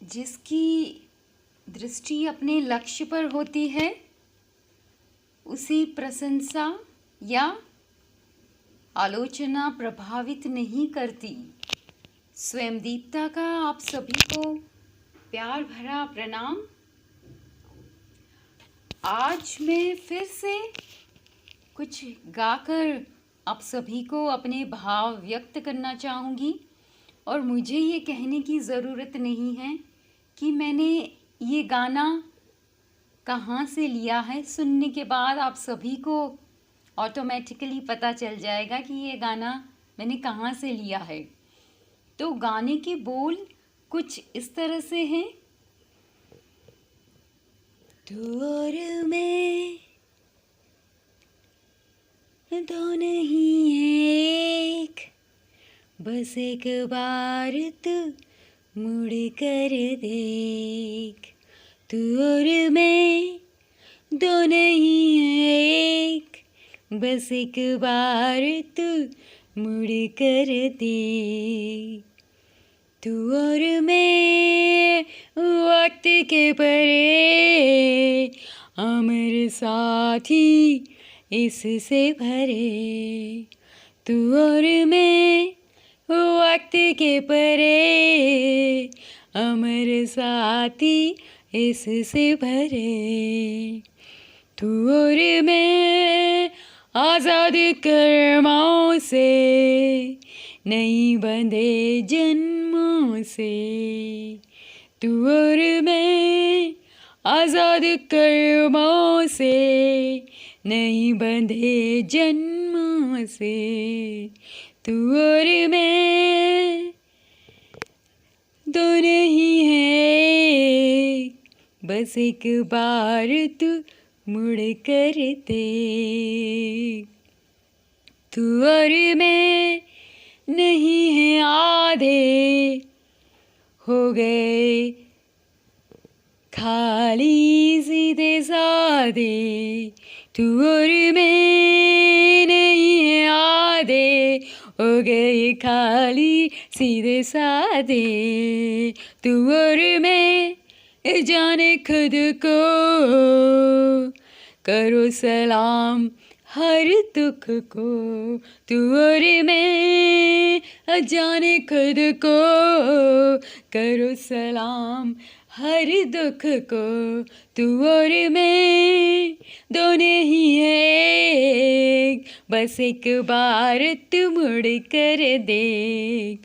जिसकी दृष्टि अपने लक्ष्य पर होती है उसे प्रशंसा या आलोचना प्रभावित नहीं करती। स्वयं दीप्ता का आप सभी को प्यार भरा प्रणाम। आज मैं फिर से कुछ गाकर आप सभी को अपने भाव व्यक्त करना चाहूँगी और मुझे ये कहने की ज़रूरत नहीं है कि मैंने ये गाना कहाँ से लिया है। सुनने के बाद आप सभी को ऑटोमेटिकली पता चल जाएगा कि ये गाना मैंने कहाँ से लिया है। तो गाने के बोल कुछ इस तरह से हैं। तू और मैं दो नहीं एक, बस एक बार तू मुड़ कर देख। तू और मैं दो नहीं एक, बस एक बार तू मुड़ कर देख। तू और मैं वक्त के परे, अमर साथी इससे भरे। तू और मैं वक्त के परे, अमर साथी इससे भरे। तू और मैं आज़ाद कर्मों से, नहीं बंधे जन्मों से। तू और मैं आज़ाद कर्मों से, नहीं बंधे जन्मों से। तू और मैं दो नहीं है, बस एक बार तू मुड़ कर देख। तू और मैं नहीं है आधे, हो गए खाली सीधे साधे। तू और मैं नहीं है आधे, हो गए खाली सीधे साधे। तू और मैं जाने खुद को, करो सलाम हर दुख को। तू और मैं जाने खुद को, करो सलाम हर दुख को। तू और मैं दो नहीं एक, बस एक बार तू मुड़ कर देख।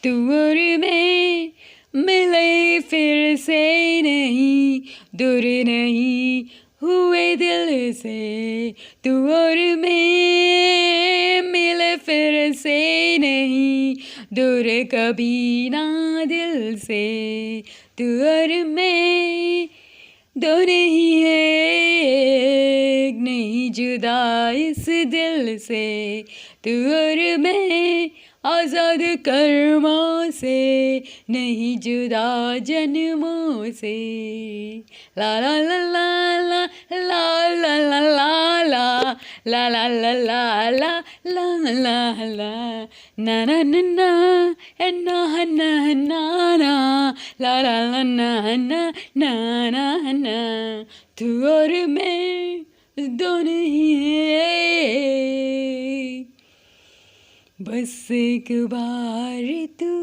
तू और मैं मिले फिर से नहीं, दूर नहीं हुए दिल से। तू और मैं मिले फिर से नहीं, दूर कभी ना दिल से। तू और मैं दो नहीं है एक, नहीं जुदा इस दिल से। तू और मैं आज़ाद कर्मों से, नहीं जुदा जन्मों से। ला ला ला ला ला ला ला ला ला ला ला ला ला ला ला ला ला ना ना ना ना ना ना ना ना ला ला ला ना ना ना ना ना। तू और मैं दो नहीं है, बस एक बार तू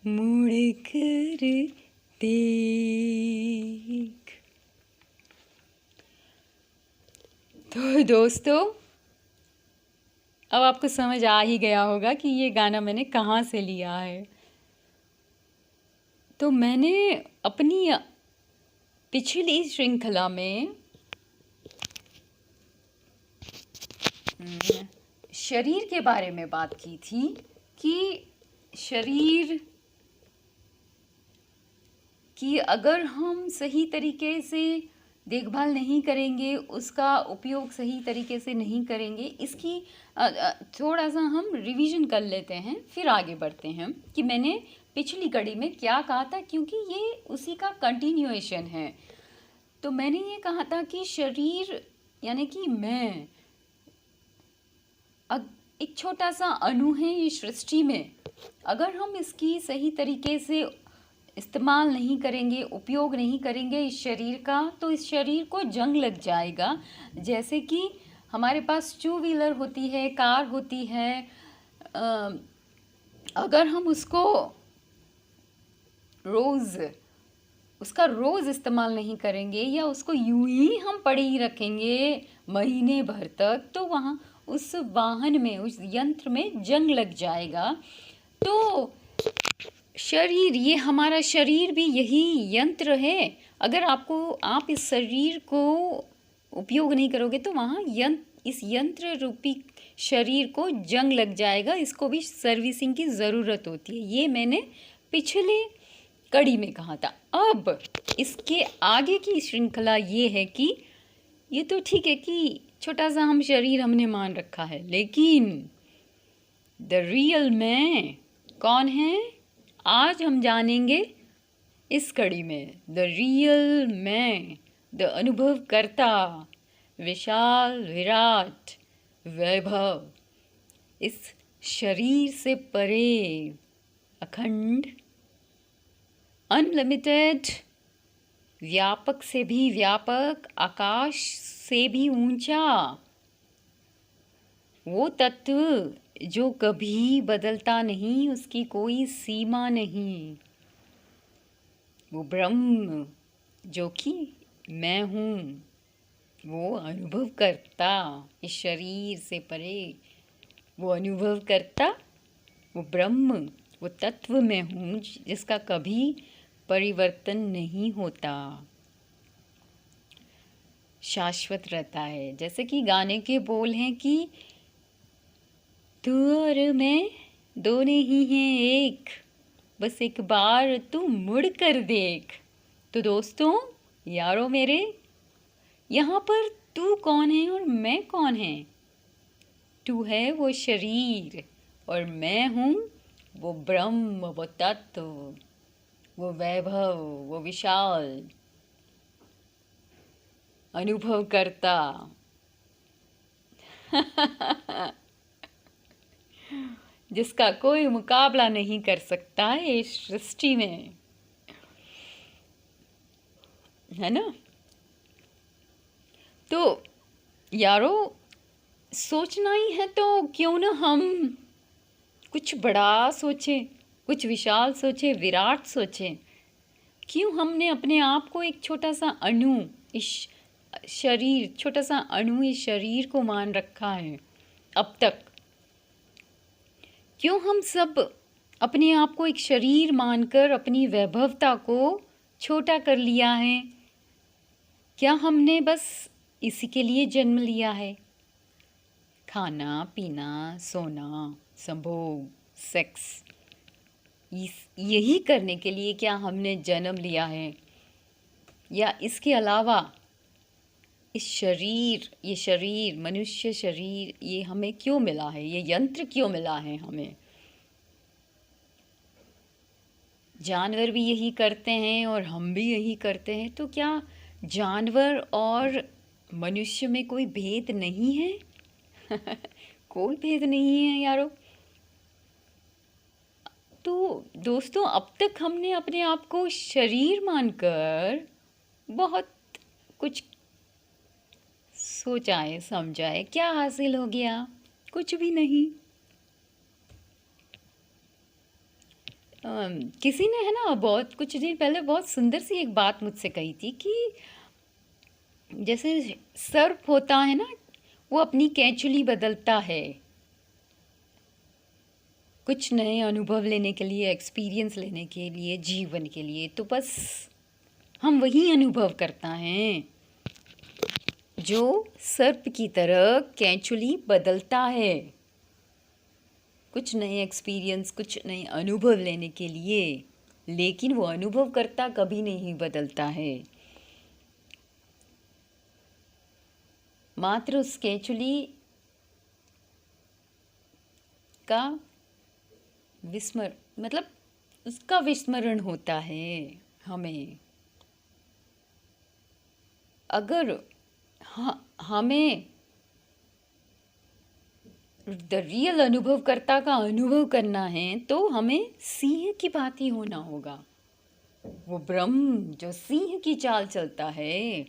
मुड़ कर देख। तो दोस्तों, अब आपको समझ आ ही गया होगा कि ये गाना मैंने कहाँ से लिया है। तो मैंने अपनी पिछली श्रृंखला में शरीर के बारे में बात की थी कि शरीर की अगर हम सही तरीके से देखभाल नहीं करेंगे, उसका उपयोग सही तरीके से नहीं करेंगे, इसकी थोड़ा सा हम रिवीजन कर लेते हैं, फिर आगे बढ़ते हैं कि मैंने पिछली कड़ी में क्या कहा था, क्योंकि ये उसी का कंटिन्यूएशन है। तो मैंने ये कहा था कि शरीर यानी कि मैं एक छोटा सा अणु है इस सृष्टि में। अगर हम इसकी सही तरीके से इस्तेमाल नहीं करेंगे, उपयोग नहीं करेंगे इस शरीर का, तो इस शरीर को जंग लग जाएगा। जैसे कि हमारे पास टू व्हीलर होती है, कार होती है, अ, अगर हम उसका रोज़ इस्तेमाल नहीं करेंगे या उसको यूं ही हम पड़े ही रखेंगे महीने भर तक, तो वहाँ उस वाहन में, उस यंत्र में जंग लग जाएगा। तो शरीर, ये हमारा शरीर भी यही यंत्र है। अगर आप इस शरीर को उपयोग नहीं करोगे तो वहाँ इस यंत्र रूपी शरीर को जंग लग जाएगा। इसको भी सर्विसिंग की ज़रूरत होती है। ये मैंने पिछले कड़ी में कहा था। अब इसके आगे की श्रृंखला ये है कि ये तो ठीक है कि छोटा सा हम शरीर हमने मान रखा है, लेकिन द रियल मैं कौन है, आज हम जानेंगे इस कड़ी में। द रियल मैं, द अनुभवकर्ता, विशाल विराट वैभव, इस शरीर से परे, अखंड, अनलिमिटेड, व्यापक से भी व्यापक, आकाश से भी ऊंचा, वो तत्व जो कभी बदलता नहीं, उसकी कोई सीमा नहीं, वो ब्रह्म जो कि मैं हूँ, वो अनुभव करता, इस शरीर से परे, वो अनुभव करता, वो ब्रह्म, वो तत्व मैं हूँ जिसका कभी परिवर्तन नहीं होता, शाश्वत रहता है। जैसे कि गाने के बोल हैं कि तू और मैं दोनों ही हैं एक, बस एक बार तू मुड़ कर देख। तो दोस्तों, यारों मेरे, यहाँ पर तू कौन है और मैं कौन है? तू है वो शरीर और मैं हूँ वो ब्रह्म, वो तत्व, वो वैभव, वो विशाल अनुभव करता। जिसका कोई मुकाबला नहीं कर सकता है इस सृष्टि में, है ना? तो यारो, सोचना ही है तो क्यों ना हम कुछ बड़ा सोचें, कुछ विशाल सोचें, विराट सोचें। क्यों हमने अपने आप को एक छोटा सा अणु, इस शरीर, छोटा सा अणु इस शरीर को मान रखा है अब तक? क्यों हम सब अपने आप को एक शरीर मानकर अपनी वैभवता को छोटा कर लिया है? क्या हमने बस इसी के लिए जन्म लिया है? खाना पीना, सोना, संभोग, सेक्स, यही करने के लिए क्या हमने जन्म लिया है? या इसके अलावा ये शरीर, मनुष्य शरीर, ये हमें क्यों मिला है? ये यंत्र क्यों मिला है हमें? जानवर भी यही करते हैं और हम भी यही करते हैं, तो क्या जानवर और मनुष्य में कोई भेद नहीं है? कोई भेद नहीं है यारो। तो दोस्तों, अब तक हमने अपने आप को शरीर मानकर बहुत कुछ सोचा है, समझा है। क्या हासिल हो गया? कुछ भी नहीं। किसी ने, है ना, बहुत कुछ दिन पहले बहुत सुंदर सी एक बात मुझसे कही थी कि जैसे सर्प होता है ना, वो अपनी कैंचुली बदलता है कुछ नए अनुभव लेने के लिए, एक्सपीरियंस लेने के लिए, जीवन के लिए। तो बस हम वही अनुभव करता हैं जो सर्प की तरह कैंचुली बदलता है, कुछ नए एक्सपीरियंस, कुछ नए अनुभव लेने के लिए। लेकिन वो अनुभव करता कभी नहीं बदलता है। मात्र उस कैंचुली का उसका विस्मरण होता है हमें। अगर हमें द रियल अनुभवकर्ता का अनुभव करना है तो हमें सिंह की भांति होना होगा। वो ब्रह्म जो सिंह की चाल चलता है,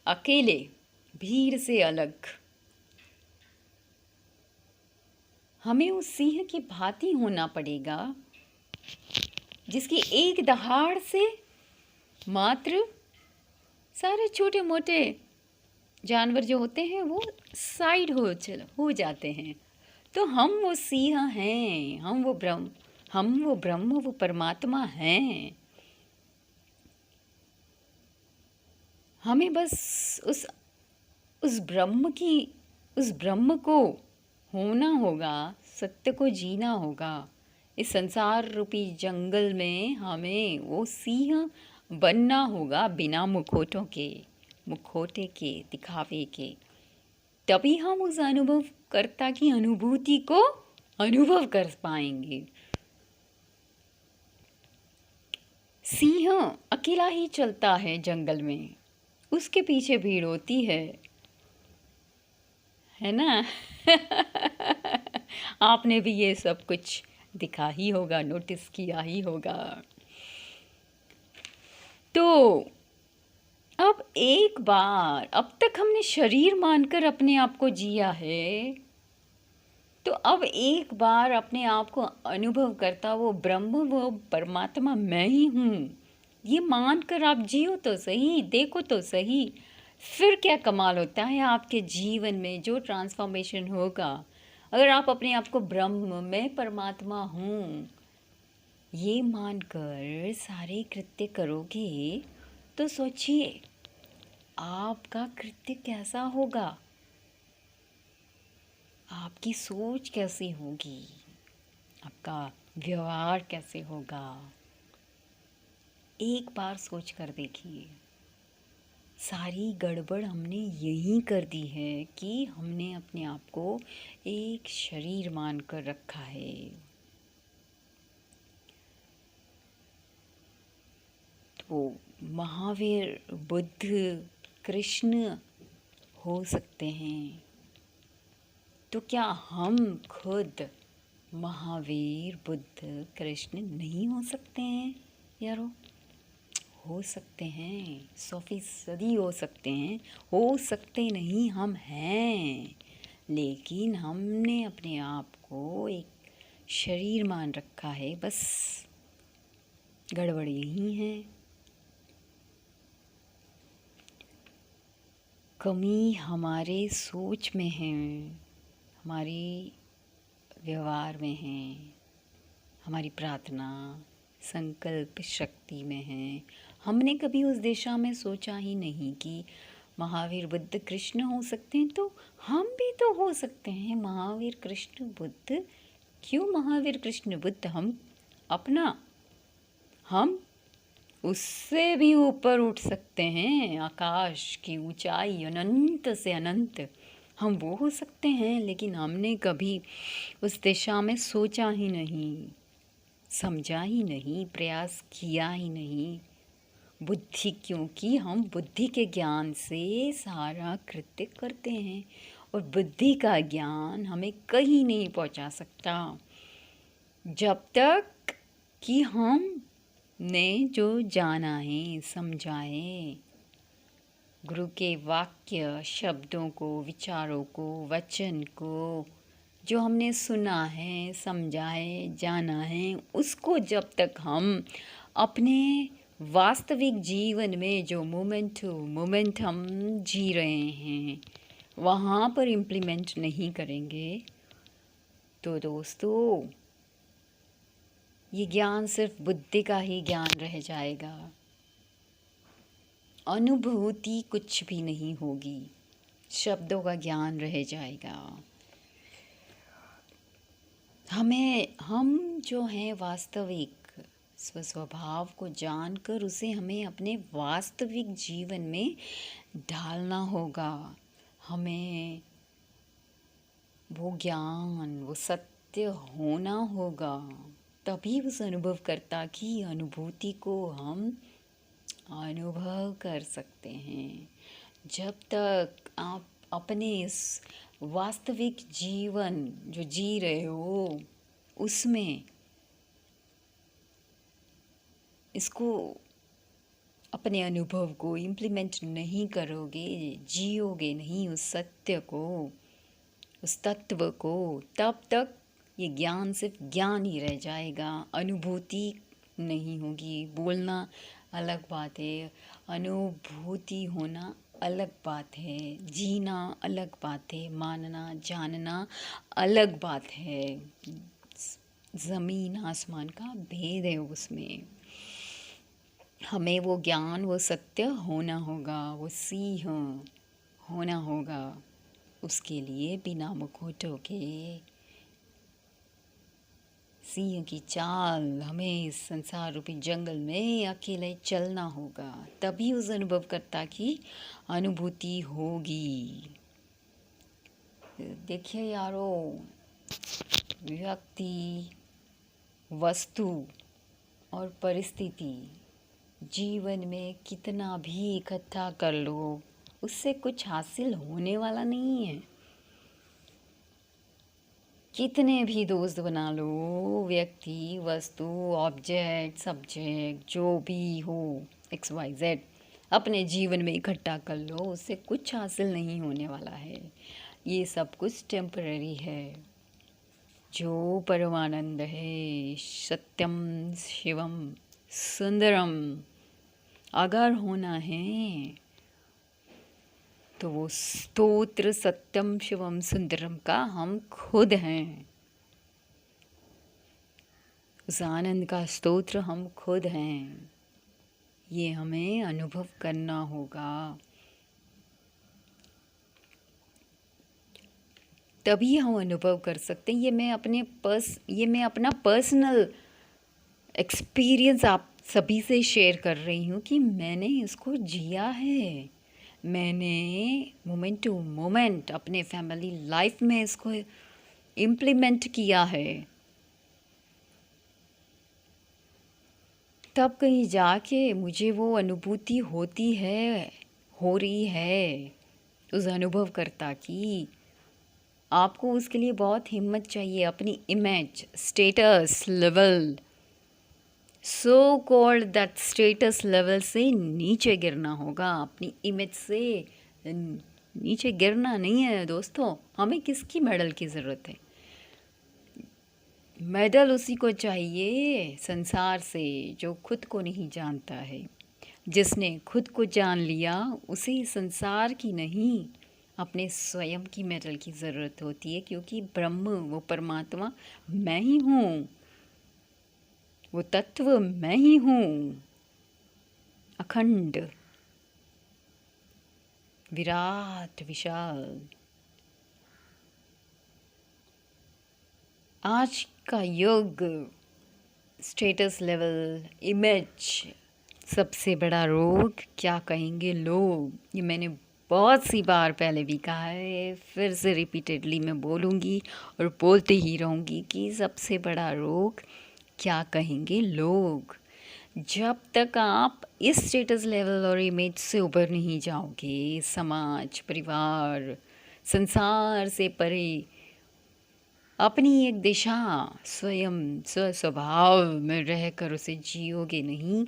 अकेले, भीड़ से अलग। हमें उस सिंह की भांति होना पड़ेगा जिसकी एक दहाड़ से मात्र सारे छोटे मोटे जानवर जो होते हैं वो साइड हो जाते हैं। तो हम वो सिंह हैं, हम वो ब्रह्म, वो परमात्मा हैं। हमें बस उस उस ब्रह्म को होना होगा, सत्य को जीना होगा। इस संसार रूपी जंगल में हमें वो सिंह बनना होगा, बिना मुखौटे के, दिखावे के। तभी हम उस अनुभवकर्ता की अनुभूति को अनुभव कर पाएंगे। सिंह अकेला ही चलता है जंगल में, उसके पीछे भीड़ होती है ना। आपने भी ये सब कुछ दिखा ही होगा, नोटिस किया ही होगा। तो अब तक हमने शरीर मानकर अपने आप को जिया है, तो अब एक बार अपने आप को अनुभव करता वो ब्रह्म, वो परमात्मा मैं ही हूँ, ये मानकर आप जियो तो सही, देखो तो सही। फिर क्या कमाल होता है आपके जीवन में, जो ट्रांसफॉर्मेशन होगा। अगर आप अपने आप को ब्रह्म, मैं परमात्मा हूँ, ये मानकर सारे कृत्य करोगे तो सोचिए आपका कृत्य कैसा होगा, आपकी सोच कैसी होगी, आपका व्यवहार कैसे होगा। एक बार सोच कर देखिए। सारी गड़बड़ हमने यही कर दी है कि हमने अपने आप को एक शरीर मानकर रखा है। तो महावीर, बुद्ध, कृष्ण हो सकते हैं, तो क्या हम खुद महावीर, बुद्ध, कृष्ण नहीं हो सकते हैं यारो? हो सकते हैं, 100% हो सकते हैं। हो सकते नहीं, हम हैं। लेकिन हमने अपने आप को एक शरीर मान रखा है, बस गड़बड़ यही है। कमी हमारे सोच में है, हमारी व्यवहार में है, हमारी प्रार्थना संकल्प शक्ति में है। हमने कभी उस दिशा में सोचा ही नहीं कि महावीर, बुद्ध, कृष्ण हो सकते हैं, तो हम भी तो हो सकते हैं महावीर, कृष्ण, बुद्ध। क्यों महावीर, कृष्ण, बुद्ध? हम उससे भी ऊपर उठ सकते हैं, आकाश की ऊंचाई, अनंत से अनंत हम वो हो सकते हैं। लेकिन हमने कभी उस दिशा में सोचा ही नहीं, समझा ही नहीं, प्रयास किया ही नहीं। बुद्धि, क्योंकि हम बुद्धि के ज्ञान से सारा कृत्य करते हैं, और बुद्धि का ज्ञान हमें कहीं नहीं पहुंचा सकता जब तक कि हमने जो जाना है, समझा है, गुरु के वाक्य, शब्दों को, विचारों को, वचन को, जो हमने सुना है, समझा है, जाना है, उसको जब तक हम अपने वास्तविक जीवन में, जो मोमेंट टू मोमेंट हम जी रहे हैं, वहाँ पर इम्प्लीमेंट नहीं करेंगे, तो दोस्तों ये ज्ञान सिर्फ बुद्धि का ही ज्ञान रह जाएगा। अनुभूति कुछ भी नहीं होगी, शब्दों का ज्ञान रह जाएगा। हम जो हैं वास्तविक स्वभाव को जानकर उसे हमें अपने वास्तविक जीवन में ढालना होगा। हमें वो ज्ञान, वो सत्य होना होगा, तभी उस अनुभवकर्ता की अनुभूति को हम अनुभव कर सकते हैं। जब तक आप अपने इस वास्तविक जीवन जो जी रहे हो उसमें इसको, अपने अनुभव को इम्प्लीमेंट नहीं करोगे, जियोगे नहीं उस सत्य को, उस तत्व को, तब तक ये ज्ञान सिर्फ ज्ञान ही रह जाएगा, अनुभूति नहीं होगी। बोलना अलग बात है, अनुभूति होना अलग बात है, जीना अलग बात है, मानना जानना अलग बात है। ज़मीन आसमान का भेद है उसमें। हमें वो ज्ञान, वो सत्य होना होगा, वो सिंह होना होगा। उसके लिए बिना मुखौटों के सिंह की चाल हमें इस संसार रूपी जंगल में अकेले चलना होगा, तभी उस अनुभवकर्ता की अनुभूति होगी। देखिए यारो, व्यक्ति, वस्तु और परिस्थिति जीवन में कितना भी इकट्ठा कर लो, उससे कुछ हासिल होने वाला नहीं है। कितने भी दोस्त बना लो, व्यक्ति, वस्तु, ऑब्जेक्ट, सब्जेक्ट, जो भी हो, XYZ अपने जीवन में इकट्ठा कर लो, उससे कुछ हासिल नहीं होने वाला है। ये सब कुछ टेम्पररी है। जो परमानंद है, सत्यम शिवम सुंदरम, अगर होना है तो वो स्तोत्र सत्यम शिवम सुंदरम का हम खुद हैं। उस आनंद का स्तोत्र हम खुद हैं। ये हमें अनुभव करना होगा, तभी हम अनुभव कर सकते हैं। ये मैं अपना पर्सनल एक्सपीरियंस आप सभी से शेयर कर रही हूँ कि मैंने इसको जिया है। मैंने मोमेंट टू मोमेंट अपने फैमिली लाइफ में इसको इम्प्लीमेंट किया है। तब कहीं जाके मुझे वो अनुभूति होती है, हो रही है, उस अनुभवकर्ता की। आपको उसके लिए बहुत हिम्मत चाहिए। अपनी image, status level, so called that status level से नीचे गिरना होगा। अपनी इमेज से नीचे गिरना नहीं है दोस्तों। हमें किसकी मेडल की ज़रूरत है? मेडल उसी को चाहिए संसार से जो खुद को नहीं जानता है। जिसने खुद को जान लिया उसे संसार की नहीं, अपने स्वयं की मेडल की ज़रूरत होती है, क्योंकि ब्रह्म, वो परमात्मा मैं ही हूँ, वो तत्व मैं ही हूँ, अखंड, विराट, विशाल। आज का युग, स्टेटस लेवल, इमेज, सबसे बड़ा रोग क्या कहेंगे लोग। ये मैंने बहुत सी बार पहले भी कहा है, फिर से रिपीटेडली मैं बोलूँगी और बोलते ही रहूँगी कि सबसे बड़ा रोग क्या कहेंगे लोग। जब तक आप इस स्टेटस लेवल और इमेज से उभर नहीं जाओगे, समाज, परिवार, संसार से परे अपनी एक दिशा, स्वयं स्वभाव में रहकर उसे जियोगे नहीं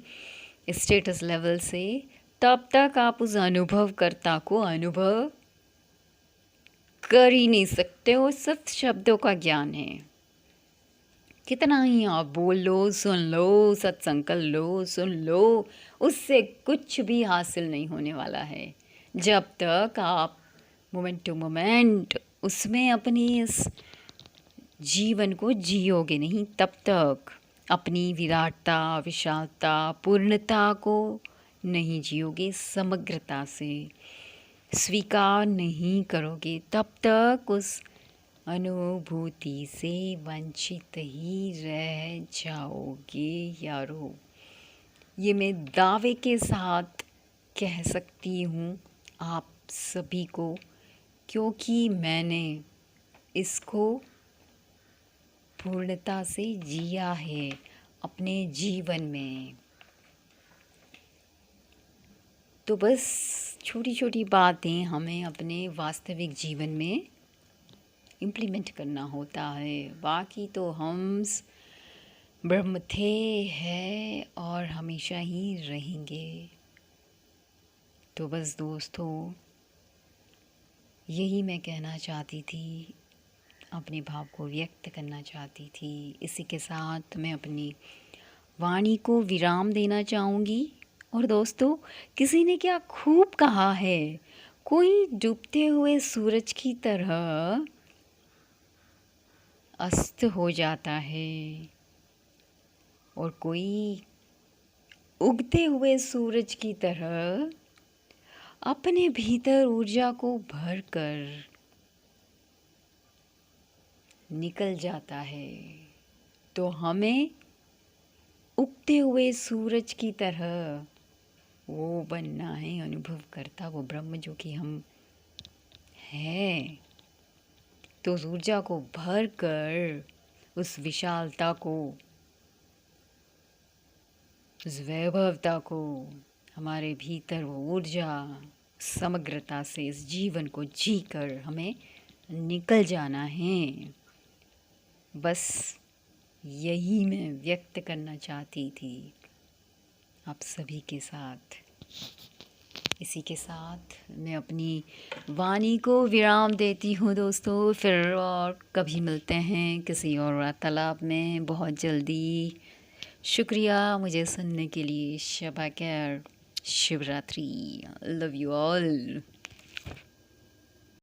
स्टेटस लेवल से, तब तक आप उस अनुभवकर्ता को अनुभव कर ही नहीं सकते हो। सिर्फ शब्दों का ज्ञान है। कितना ही आप बोल लो, सुन लो, सत्संग कर लो, सुन लो, उससे कुछ भी हासिल नहीं होने वाला है। जब तक आप मोमेंट टू मोमेंट उसमें अपनी इस जीवन को जियोगे नहीं, तब तक अपनी विराटता, विशालता, पूर्णता को नहीं जियोगे, समग्रता से स्वीकार नहीं करोगे, तब तक उस अनुभूति से वंचित ही रह जाओगे यारो। ये मैं दावे के साथ कह सकती हूँ आप सभी को, क्योंकि मैंने इसको पूर्णता से जिया है अपने जीवन में। तो बस छोटी छोटी बातें हमें अपने वास्तविक जीवन में इम्प्लीमेंट करना होता है। बाकी तो हम ब्रह्म थे, है और हमेशा ही रहेंगे। तो बस दोस्तों, यही मैं कहना चाहती थी, अपने भाव को व्यक्त करना चाहती थी। इसी के साथ मैं अपनी वाणी को विराम देना चाहूँगी। और दोस्तों, किसी ने क्या खूब कहा है, कोई डूबते हुए सूरज की तरह अस्त हो जाता है और कोई उगते हुए सूरज की तरह अपने भीतर ऊर्जा को भर कर निकल जाता है। तो हमें उगते हुए सूरज की तरह वो बनना है, अनुभव करता वो ब्रह्म जो कि हम हैं। तो उस ऊर्जा को भर कर, उस विशालता को, उस वैभवता को, हमारे भीतर वो ऊर्जा समग्रता से इस जीवन को जीकर हमें निकल जाना है। बस यही मैं व्यक्त करना चाहती थी आप सभी के साथ। इसी के साथ मैं अपनी वाणी को विराम देती हूँ दोस्तों। फिर और कभी मिलते हैं किसी और वार्तालाप में बहुत जल्दी। शुक्रिया मुझे सुनने के लिए। शब खैर, शिवरात्रि। Love you all.